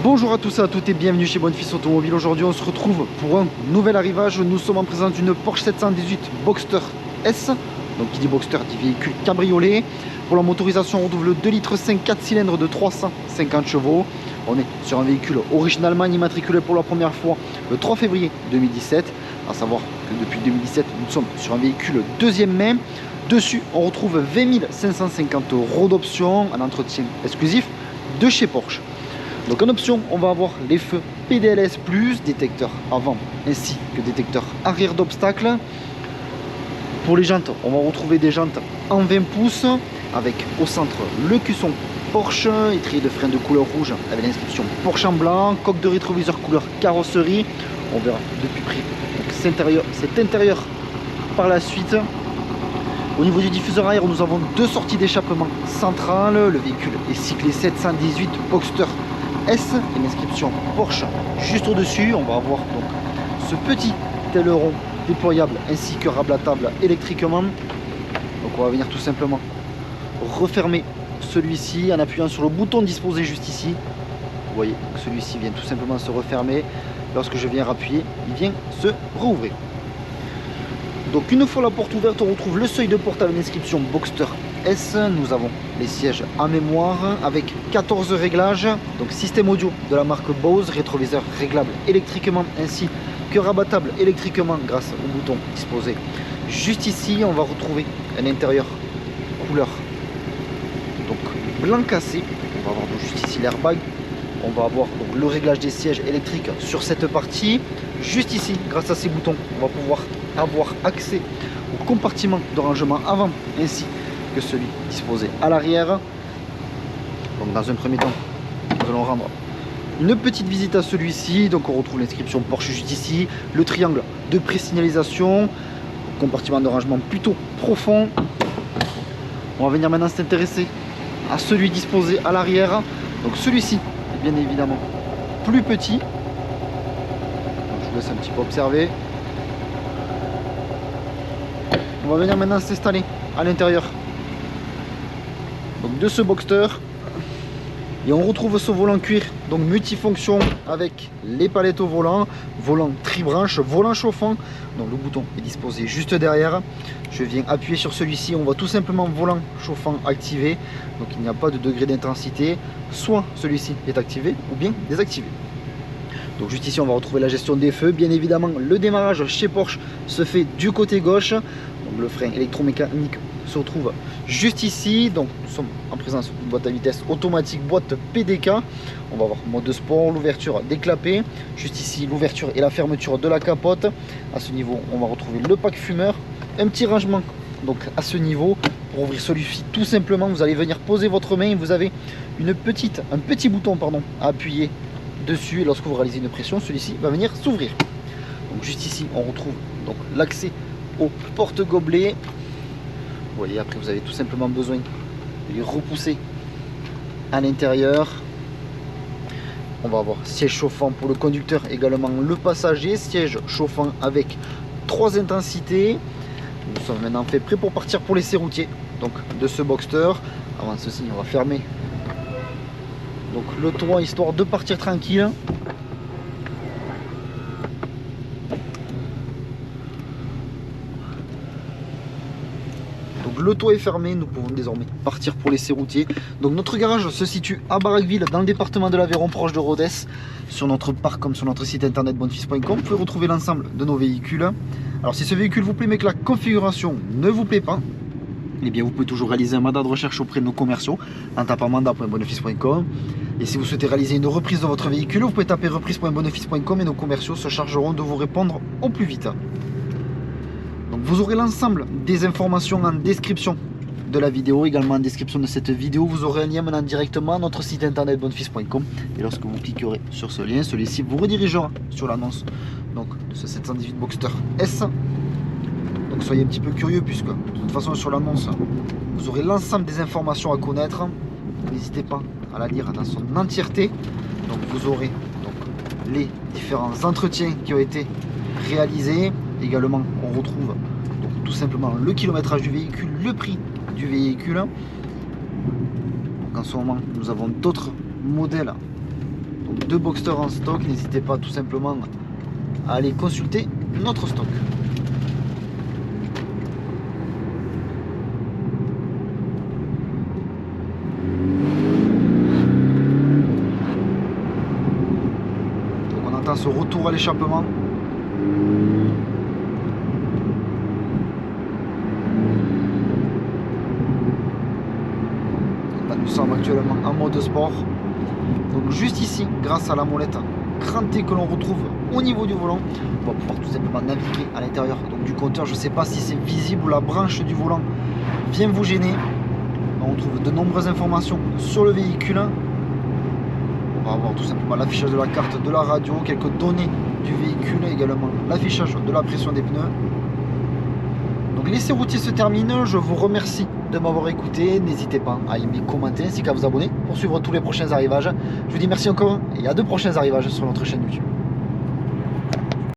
Bonjour à tous et à toutes et bienvenue chez Bonfils Automobile. Aujourd'hui on se retrouve pour un nouvel arrivage. Nous sommes en présence d'une Porsche 718 Boxster S. Donc qui dit Boxster dit véhicule cabriolet. Pour la motorisation on retrouve le 2,5 litres 4 cylindres de 350 chevaux. On est sur un véhicule origine Allemagne immatriculé pour la première fois le 3 février 2017. À savoir que depuis 2017 nous sommes sur un véhicule deuxième main. Dessus on retrouve 20 550 € d'options, un entretien exclusif de chez Porsche. Donc en option, on va avoir les feux PDLS+, détecteur avant ainsi que détecteur arrière d'obstacles. Pour les jantes, on va retrouver des jantes en 20 pouces avec au centre le cuisson Porsche, étrier de frein de couleur rouge avec l'inscription Porsche en blanc, coque de rétroviseur couleur carrosserie. On verra de plus près cet intérieur par la suite. Au niveau du diffuseur arrière, nous avons deux sorties d'échappement centrales. Le véhicule est cyclé 718 Boxster S et l'inscription Porsche juste au-dessus. On va avoir donc ce petit aileron déployable ainsi que rabattable électriquement. Donc on va venir tout simplement refermer celui-ci en appuyant sur le bouton disposé juste ici. Vous voyez que celui-ci vient tout simplement se refermer. Lorsque je viens appuyer, il vient se rouvrir. Donc une fois la porte ouverte, on retrouve le seuil de porte avec l'inscription Boxster S. Nous avons les sièges en mémoire avec 14 réglages. Donc système audio de la marque Bose, rétroviseur réglable électriquement ainsi que rabattable électriquement grâce au bouton disposé juste ici. On va retrouver un intérieur couleur donc blanc cassé. On va avoir donc juste ici l'airbag. On va avoir donc le réglage des sièges électriques sur cette partie. Juste ici, grâce à ces boutons, on va pouvoir avoir accès au compartiment de rangement avant ainsi que celui disposé à l'arrière. Donc dans un premier temps, nous allons rendre une petite visite à celui-ci. Donc on retrouve l'inscription Porsche juste ici, le triangle de présignalisation, compartiment de rangement plutôt profond. On va venir maintenant s'intéresser à celui disposé à l'arrière. Donc celui-ci est bien évidemment plus petit. Donc je vous laisse un petit peu observer. On va venir maintenant s'installer à l'intérieur de ce Boxster et on retrouve ce volant cuir donc multifonction avec les palettes au volant, volant tri-branche, volant chauffant. Donc le bouton est disposé juste derrière. Je viens appuyer sur celui-ci, on voit tout simplement volant chauffant activé. Donc il n'y a pas de degré d'intensité, soit celui-ci est activé ou bien désactivé. Donc juste ici on va retrouver la gestion des feux. Bien évidemment le démarrage chez Porsche se fait du côté gauche. Donc le frein électromécanique se retrouve juste ici. Donc nous sommes en présence d'une boîte à vitesse automatique, boîte PDK. On va avoir mode sport, l'ouverture déclappée. Juste ici l'ouverture et la fermeture de la capote. À ce niveau on va retrouver le pack fumeur. Un petit rangement donc à ce niveau. Pour ouvrir celui-ci tout simplement vous allez venir poser votre main et vous avez un petit bouton à appuyer dessus et lorsque vous réalisez une pression, celui-ci va venir s'ouvrir. Donc juste ici on retrouve donc l'accès au porte-gobelet. Vous voyez, après vous avez tout simplement besoin de les repousser à l'intérieur. On va avoir siège chauffant pour le conducteur, également le passager, siège chauffant avec 3 intensités. Nous sommes maintenant fait prêts pour partir pour l'essai routier donc de ce Boxster. Avant ceci on va fermer donc le toit histoire de partir tranquille. Donc le toit est fermé, nous pouvons désormais partir pour l'essai routier. Donc notre garage se situe à Barraqueville dans le département de l'Aveyron proche de Rodez. Sur notre parc comme sur notre site internet bonfils.com, vous pouvez retrouver l'ensemble de nos véhicules. Alors si ce véhicule vous plaît mais que la configuration ne vous plaît pas, eh bien vous pouvez toujours réaliser un mandat de recherche auprès de nos commerciaux en tapant mandat.bonfils.com. Et si vous souhaitez réaliser une reprise de votre véhicule, vous pouvez taper reprise.bonfils.com et nos commerciaux se chargeront de vous répondre au plus vite. Donc vous aurez l'ensemble des informations en description de la vidéo, également en description de cette vidéo, vous aurez un lien menant directement à notre site internet bonfils.com et lorsque vous cliquerez sur ce lien, celui-ci vous redirigera sur l'annonce donc de ce 718 Boxster S. Donc soyez un petit peu curieux puisque de toute façon sur l'annonce vous aurez l'ensemble des informations à connaître. N'hésitez pas à la lire dans son entièreté. Donc vous aurez donc les différents entretiens qui ont été réalisés. Également on retrouve donc tout simplement le kilométrage du véhicule, le prix du véhicule. Donc en ce moment nous avons d'autres modèles Donc 2 Boxster en stock, n'hésitez pas tout simplement à aller consulter notre stock. Donc on entend ce retour à l'échappement. Nous sommes actuellement en mode sport. Donc juste ici, grâce à la molette crantée que l'on retrouve au niveau du volant, on va pouvoir tout simplement naviguer à l'intérieur du compteur. Je ne sais pas si c'est visible ou la branche du volant vient vous gêner. On trouve de nombreuses informations sur le véhicule. On va avoir tout simplement l'affichage de la carte de la radio, quelques données du véhicule, également l'affichage de la pression des pneus. Donc l'essai routier se termine, je vous remercie de m'avoir écouté, n'hésitez pas à aimer, commenter ainsi qu'à vous abonner pour suivre tous les prochains arrivages. Je vous dis merci encore et à de prochains arrivages sur notre chaîne YouTube.